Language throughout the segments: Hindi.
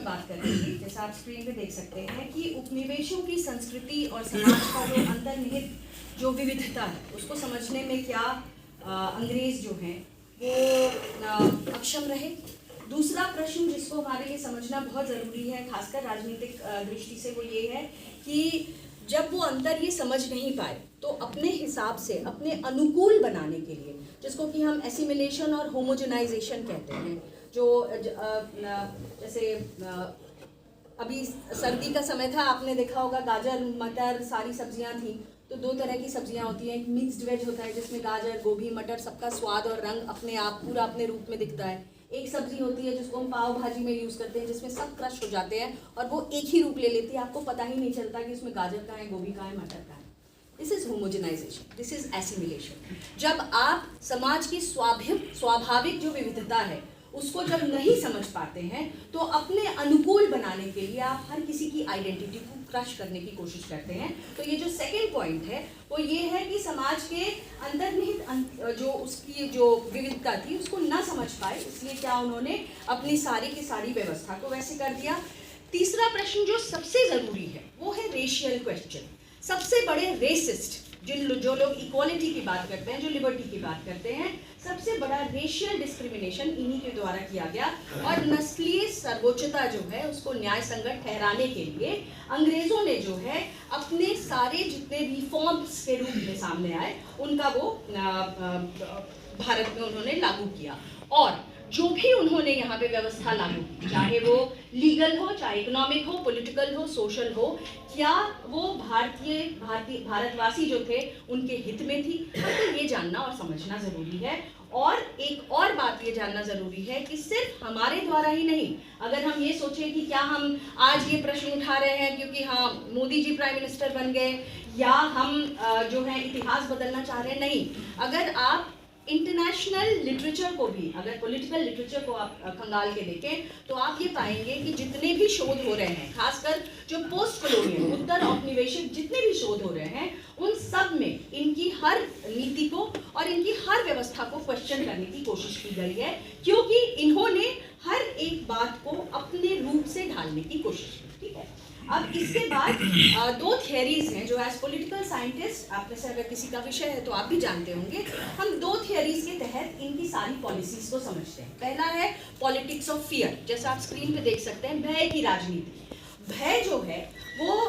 बात कर रही थी, जैसा आप स्क्रीन पे देख सकते हैं कि उपनिवेशों की संस्कृति और समाज का जो अंतर्निहित जो विविधता है उसको समझने में क्या अंग्रेज जो हैं वो अक्षम रहे। दूसरा प्रश्न जिसको हमारे लिए समझना बहुत ज़रूरी है, खासकर राजनीतिक दृष्टि से, वो ये है कि जब वो अंतर ये समझ नहीं पाए तो अपने हिसाब से अपने अनुकूल बनाने के लिए, जिसको कि हम एसिमिलेशन और होमोजेनाइजेशन कहते हैं, जो जैसे अभी सर्दी का समय था, आपने देखा होगा गाजर मटर सारी सब्जियां थी, तो दो तरह की सब्जियां होती हैं। एक मिक्स्ड वेज होता है जिसमें गाजर गोभी मटर सबका स्वाद और रंग अपने आप पूरा अपने रूप में दिखता है। एक सब्जी होती है जिसको हम पाव भाजी में यूज़ करते हैं, जिसमें सब क्रश हो जाते हैं और वो एक ही रूप ले लेती है, आपको पता ही नहीं चलता कि उसमें गाजर का है, गोभी का है, मटर का है। This is homogenization, this is assimilation. जब आप समाज की स्वाभाविक जो विविधता है उसको जब नहीं समझ पाते हैं तो अपने अनुकूल बनाने के लिए आप हर किसी की आइडेंटिटी को क्रश करने की कोशिश करते हैं। तो ये जो सेकंड पॉइंट है वो ये है कि समाज के अंतर्निहित जो उसकी जो विविधता थी उसको ना समझ पाए, इसलिए क्या उन्होंने अपनी सारी की सारी व्यवस्था को वैसे कर दिया। तीसरा प्रश्न जो सबसे ज़रूरी है वो है रेशियल क्वेश्चन। सबसे बड़े रेसिस्ट जो लोग इक्वालिटी की बात करते हैं, जो लिबर्टी की बात करते हैं, सबसे बड़ा रेशियल डिस्क्रिमिनेशन इन्हीं के द्वारा किया गया। और नस्लीय सर्वोच्चता जो है उसको न्याय संगत ठहराने के लिए अंग्रेजों ने जो है अपने सारे जितने रिफॉर्म्स के रूप में सामने आए उनका वो भारत में उन्होंने लागू किया। और जो भी उन्होंने यहाँ पे व्यवस्था लागू की, चाहे वो लीगल हो, चाहे इकोनॉमिक हो, पॉलिटिकल हो, सोशल हो, क्या वो भारतवासी जो थे उनके हित में थी, तो ये जानना और समझना ज़रूरी है। और एक और बात ये जानना ज़रूरी है कि सिर्फ हमारे द्वारा ही नहीं, अगर हम ये सोचें कि क्या हम आज ये प्रश्न उठा रहे हैं क्योंकि हाँ मोदी जी प्राइम मिनिस्टर बन गए या हम जो है इतिहास बदलना चाह रहे हैं, नहीं। अगर आप इंटरनेशनल लिटरेचर को भी, अगर पॉलिटिकल लिटरेचर को आप खंगाल के देखें तो आप ये पाएंगे कि जितने भी शोध हो रहे हैं, खासकर जो पोस्ट कॉलोनियल उत्तर औपनिवेशिक जितने भी शोध हो रहे हैं, उन सब में इनकी हर नीति को और इनकी हर व्यवस्था को क्वेश्चन करने की कोशिश की गई है, क्योंकि इन्होंने हर एक बात को अपने रूप से ढालने की कोशिश की। ठीक है, अब इसके बाद दो थियरीज हैं जो एज पॉलिटिकल साइंटिस्ट, आप में से अगर किसी का विषय है तो आप भी जानते होंगे, हम दो थियरीज के तहत इनकी सारी पॉलिसीज को समझते हैं। पहला है पॉलिटिक्स ऑफ फियर, जैसा आप स्क्रीन पे देख सकते हैं, भय की राजनीति। भय जो है वो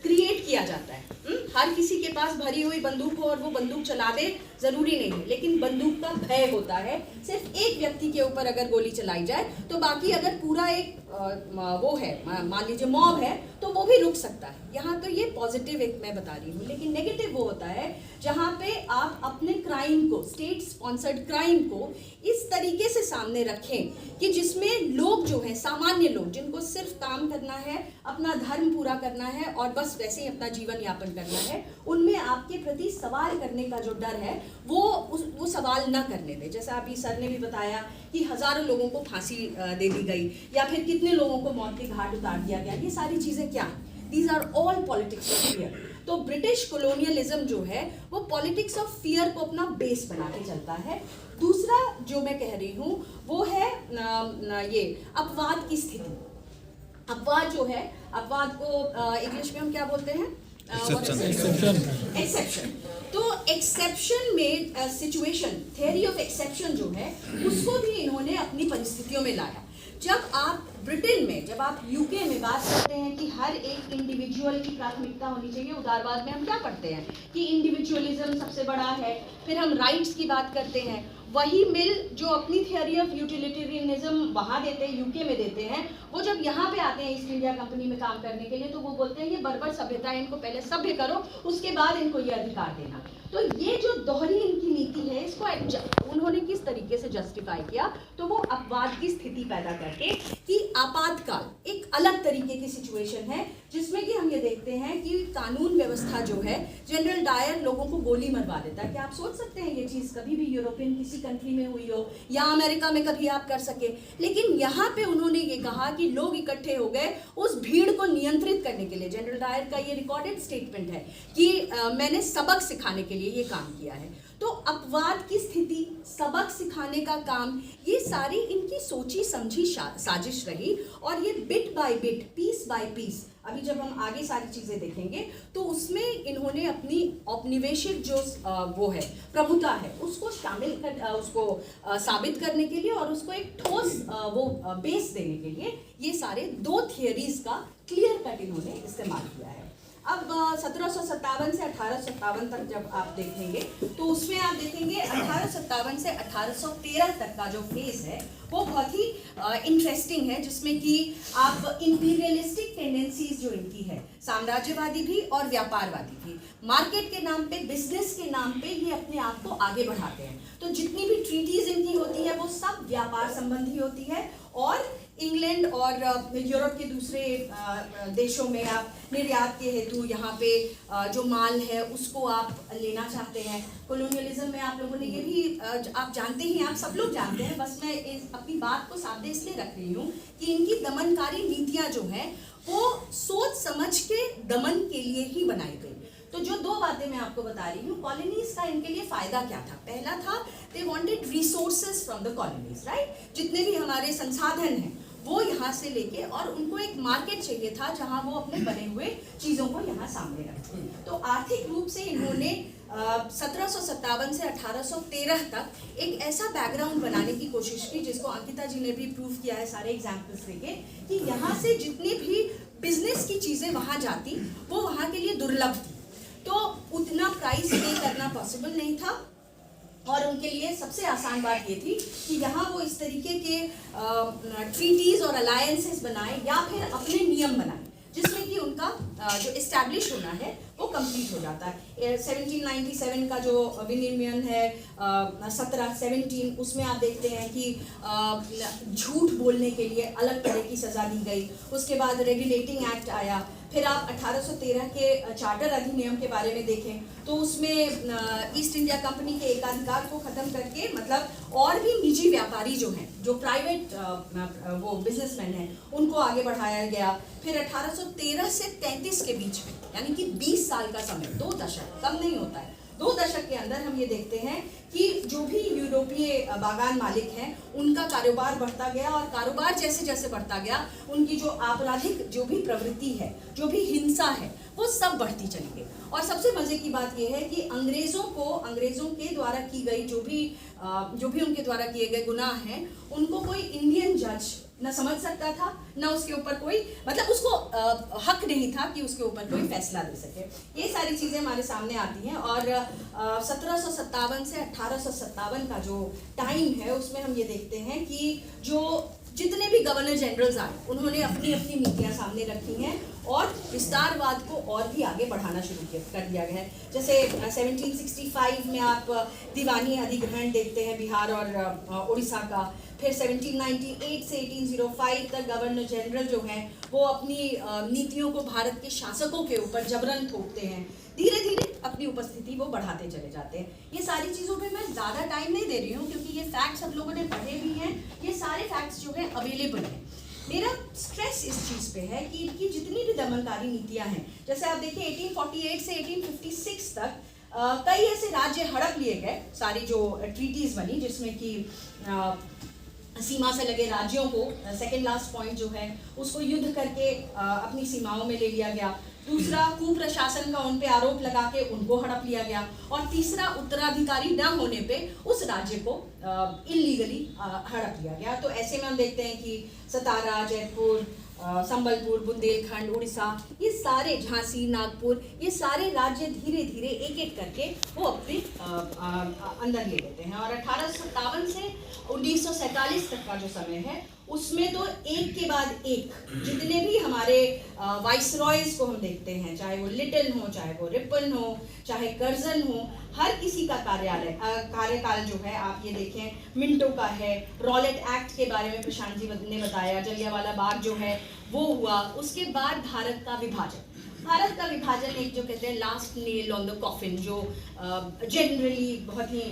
क्रिएट किया जाता है। हर किसी के पास भरी हुई बंदूक हो और वो बंदूक चला दे ज़रूरी नहीं है, लेकिन बंदूक का भय होता है। सिर्फ एक व्यक्ति के ऊपर अगर गोली चलाई जाए तो बाकी अगर पूरा एक वो है, मान लीजिए मॉब है, तो वो भी रुक सकता है। यहाँ तो ये पॉजिटिव एक मैं बता रही हूँ, लेकिन नेगेटिव वो होता है जहाँ पे आप अपने क्राइम को, स्टेट स्पॉन्सर्ड क्राइम को इस तरीके से सामने रखें कि जिसमें लोग जो हैं, सामान्य लोग जिनको सिर्फ काम करना है, अपना धर्म पूरा करना है और बस वैसे ही अपना जीवन यापन करना है, उनमें आपके प्रति सवाल करने का जो डर है वो सवाल न करने दें। जैसा अभी सर ने भी बताया कि हज़ारों लोगों को फांसी दे दी गई या फिर कितने लोगों को मौत के घाट उतार दिया गया, ये सारी चीज़ें क्या हैं? These are all politics of fear. तो ब्रिटिश कॉलोनियलिज्म जो है वो पॉलिटिक्स ऑफ फियर को अपना बेस बना के चलता है। दूसरा जो मैं कह रही हूँ वो है ये अपवाद की स्थिति। अपवाद जो है, अपवाद को इंग्लिश में हम क्या बोलते हैं? एक्सेप्शन। तो एक्सेप्शन में सिचुएशन, थियरी ऑफ एक्सेप्शन जो है उसको भी इन्होंने अपनी परिस्थितियों में लाया। जब आप ब्रिटेन में, जब आप यूके में बात करते हैं कि हर एक इंडिविजुअल की प्राथमिकता होनी चाहिए, उदारवाद में हम क्या पढ़ते हैं कि इंडिविजुअलिज्म सबसे बड़ा है, फिर हम राइट्स की बात करते हैं। वही मिल जो अपनी थियरी ऑफ यूटिलिटेरियनिज्म वहाँ देते हैं, यूके में देते हैं, वो जब यहाँ पे आते हैं ईस्ट इंडिया कंपनी में काम करने के लिए तो वो बोलते हैं ये बर्बर सभ्यता है, इनको पहले सभ्य करो, उसके बाद इनको ये अधिकार देना। तो ये जो दोहरी इनकी नीति है, इसको उन्होंने किस तरीके से जस्टिफाई किया? तो वो अपवाद की स्थिति पैदा करके कि आपातकाल एक अलग तरीके की सिचुएशन है जिसमें कि हम ये देखते हैं कि कानून व्यवस्था जो है, जनरल डायर लोगों को गोली मरवा देता है। क्या आप सोच सकते हैं ये चीज़ कभी भी यूरोपियन किसी कंट्री में हुई हो या अमेरिका में कभी आप कर सके? लेकिन यहाँ पे उन्होंने ये कहा कि लोग इकट्ठे हो गए उस भीड़ को नियंत्रित करने के लिए। जनरल डायर का ये रिकॉर्डेड स्टेटमेंट है कि मैंने सबक सिखाने के लिए ये काम किया है। तो अपवाद की स्थिति, सबक सिखाने का काम, ये सारी इनकी सोची समझी साजिश रही। और ये bit by bit, piece by piece, अभी जब हम आगे सारी चीज़ें देखेंगे तो उसमें इन्होंने अपनी औपनिवेशिक जो वो है प्रभुता है उसको शामिल कर, उसको साबित करने के लिए और उसको एक ठोस वो बेस देने के लिए ये सारे दो थियरीज का क्लियर कट इन्होंने इस्तेमाल किया है। अब 1757 से 1857 तक जब आप देखेंगे तो उसमें आप देखेंगे 1857 से 1813 तक का जो फेज है वो बहुत ही इंटरेस्टिंग है, जिसमें कि आप इंपीरियलिस्टिक टेंडेंसीज जो इनकी है, साम्राज्यवादी भी और व्यापारवादी भी, मार्केट के नाम पे, बिजनेस के नाम पे ये अपने आप को आगे बढ़ाते हैं। तो जितनी भी ट्रीटीज इनकी होती है वो सब व्यापार संबंधी होती है और इंग्लैंड और यूरोप के दूसरे देशों में आप निर्यात के हेतु यहाँ पे जो माल है उसको आप लेना चाहते हैं। कॉलोनियलिज्म में आप लोगों ने ये भी आप जानते ही, आप सब लोग जानते हैं, बस मैं अपनी बात को सामने इसलिए रख रही हूँ कि इनकी दमनकारी नीतियाँ जो हैं वो सोच समझ के दमन के लिए ही बनाई गई। तो जो दो बातें मैं आपको बता रही हूँ, कॉलोनीज का इनके लिए फायदा क्या था? पहला था they wanted resources from the colonies, right? जितने भी हमारे संसाधन हैं वो यहाँ से लेके, और उनको एक मार्केट चाहिए था जहाँ वो अपने बने हुए चीज़ों को यहाँ सामने रखें। तो आर्थिक रूप से इन्होंने 1757 से 1813 तक एक ऐसा बैकग्राउंड बनाने की कोशिश की, जिसको अंकिता जी ने भी प्रूव किया है सारे एग्जाम्पल्स देके, कि यहाँ से जितनी भी बिजनेस की चीज़ें वहाँ जाती वो वहाँ के लिए दुर्लभ थी, तो उतना प्राइस पे करना पॉसिबल नहीं था। और उनके लिए सबसे आसान बात ये थी कि यहाँ वो इस तरीके के ट्रीटीज और अलायंसेस बनाए या फिर अपने नियम बनाए जिसमें कि उनका जो इस्टेब्लिश होना है वो कंप्लीट हो जाता है। 1797 का जो विनियमन है 1717, उसमें आप देखते हैं कि झूठ बोलने के लिए अलग तरह की सज़ा दी गई। उसके बाद रेगुलेटिंग एक्ट आया। फिर आप 1813 के चार्टर अधिनियम के बारे में देखें तो उसमें ईस्ट इंडिया कंपनी के एकाधिकार को ख़त्म करके, मतलब और भी निजी व्यापारी जो हैं, जो प्राइवेट वो बिजनेसमैन हैं, उनको आगे बढ़ाया गया। फिर 1813 से 33 के बीच में, यानी कि 20 साल का समय, 2 दशक, कम नहीं होता है, 2 दशक के अंदर हम ये देखते हैं कि जो भी यूरोपीय बागान मालिक हैं उनका कारोबार बढ़ता गया, और कारोबार जैसे जैसे बढ़ता गया उनकी जो आपराधिक जो भी प्रवृत्ति है, जो भी हिंसा है, वो सब बढ़ती चली गई। और सबसे मज़े की बात यह है कि अंग्रेज़ों के द्वारा की गई जो भी उनके द्वारा किए गए गुनाह हैं, उनको कोई इंडियन जज न समझ सकता था, न उसके ऊपर कोई, मतलब उसको हक नहीं था कि उसके ऊपर कोई फैसला दे सके। ये सारी चीज़ें हमारे सामने आती हैं। और 1757 से 1857 का जो टाइम है उसमें हम ये देखते हैं कि जो जितने भी गवर्नर जनरल्स आए उन्होंने अपनी अपनी नीतियाँ सामने रखी हैं और विस्तारवाद को और भी आगे बढ़ाना शुरू कर दिया गया है। जैसे 1765 में आप दीवानी अधिग्रहण देखते हैं बिहार और उड़ीसा का। फिर 1798 से 1805 तक गवर्नर जनरल जो हैं वो अपनी नीतियों को भारत के शासकों के ऊपर जबरन थोपते हैं। धीरे धीरे अपनी उपस्थिति वो बढ़ाते चले जाते हैं। ये सारी चीज़ों पे मैं ज़्यादा टाइम नहीं दे रही हूँ क्योंकि ये फैक्ट्स सब लोगों ने पढ़े भी हैं, ये सारे फैक्ट्स जो हैं अवेलेबल हैं। मेरा स्ट्रेस इस चीज़ पे है कि इनकी जितनी भी दमनकारी नीतियाँ हैं, जैसे आप देखिए 1848 से 1856 तक कई ऐसे राज्य हड़प लिए गए, सारी जो ट्रीटीज़ बनी जिसमें कि सीमा से लगे राज्यों को, सेकेंड लास्ट पॉइंट जो है उसको युद्ध करके अपनी सीमाओं में ले लिया गया। दूसरा, कुप्रशासन का उन पे आरोप लगा के उनको हड़प लिया गया। और तीसरा, उत्तराधिकारी न होने पे उस राज्य को इलीगली हड़प लिया गया। तो ऐसे में हम देखते हैं कि सतारा, जयपुर, संबलपुर, बुंदेलखंड, उड़ीसा, ये सारे, झांसी, नागपुर, ये सारे राज्य धीरे धीरे एक एक करके वो अपने अंदर ले लेते हैं। और 1857 से 1947 तक का जो समय है उसमें तो एक के बाद एक जितने भी हमारे वाइसरॉयज को हम देखते हैं, चाहे वो लिटन हो, चाहे वो रिपन हो, चाहे कर्जन हो, हर किसी का कार्यकाल जो है आप ये देखें मिंटो का है। रॉलेट एक्ट के बारे में प्रशांत जी ने बताया, जलियांवाला बाग जो है वो हुआ। उसके बाद भारत का विभाजन एक जो कहते हैं last nail on the coffin, जो जनरली बहुत ही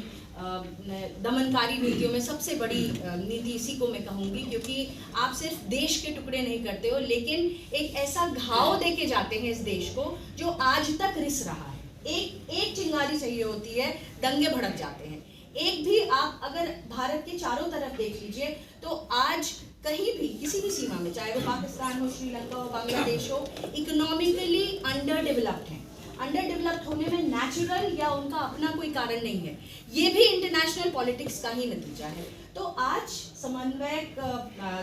दमनकारी नीतियों में सबसे बड़ी नीति इसी को मैं कहूँगी, क्योंकि आप सिर्फ देश के टुकड़े नहीं करते हो, लेकिन एक ऐसा घाव देके जाते हैं इस देश को जो आज तक रिस रहा है। एक चिंगारी चाहिए होती है, दंगे भड़क जाते हैं। एक भी आप अगर भारत के चारों तरफ देख लीजिए तो आज कहीं भी किसी भी सीमा में, चाहे वो पाकिस्तान हो, श्रीलंका हो, बांग्लादेश हो, इकोनॉमिकली अंडर डेवलप्ड हैं। अंडर डेवलप्ड होने में नेचुरल या उनका अपना कोई कारण नहीं है, ये भी इंटरनेशनल पॉलिटिक्स का ही नतीजा है। तो आज समन्वयक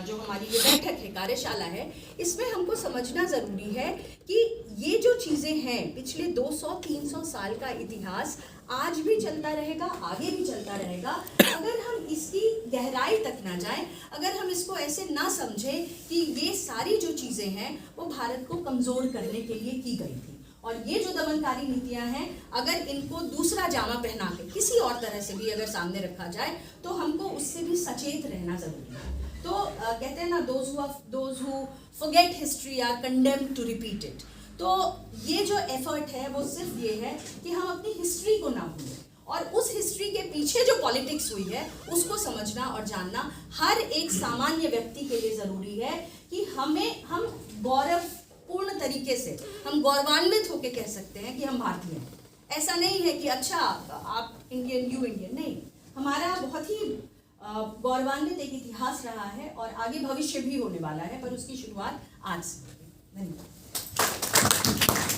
जो हमारी ये बैठक है, कार्यशाला है, इसमें हमको समझना ज़रूरी है कि ये जो चीज़ें हैं, पिछले 200-300 साल का इतिहास आज भी चलता रहेगा, आगे भी चलता रहेगा। अगर हम इसकी गहराई तक ना जाएं, अगर हम इसको ऐसे ना समझें कि ये सारी जो चीज़ें हैं वो भारत को कमज़ोर करने के लिए की गई थी, और ये जो दमनकारी नीतियां हैं, अगर इनको दूसरा जामा पहना के किसी और तरह से भी अगर सामने रखा जाए तो हमको उससे भी सचेत रहना ज़रूरी है। तो कहते हैं ना, those who forget history are condemned to repeat it. तो ये जो एफर्ट है वो सिर्फ ये है कि हम अपनी हिस्ट्री को ना भूलें, और उस हिस्ट्री के पीछे जो पॉलिटिक्स हुई है उसको समझना और जानना हर एक सामान्य व्यक्ति के लिए ज़रूरी है कि हम गौरवपूर्ण तरीके से, हम गौरवान्वित होकर कह सकते हैं कि हम भारतीय हैं। ऐसा नहीं है कि अच्छा आप इंडियन, यू इंडियन, नहीं। हमारा बहुत ही गौरवान्वित एक इतिहास रहा है और आगे भविष्य भी होने वाला है, पर उसकी शुरुआत आज से। धन्यवाद।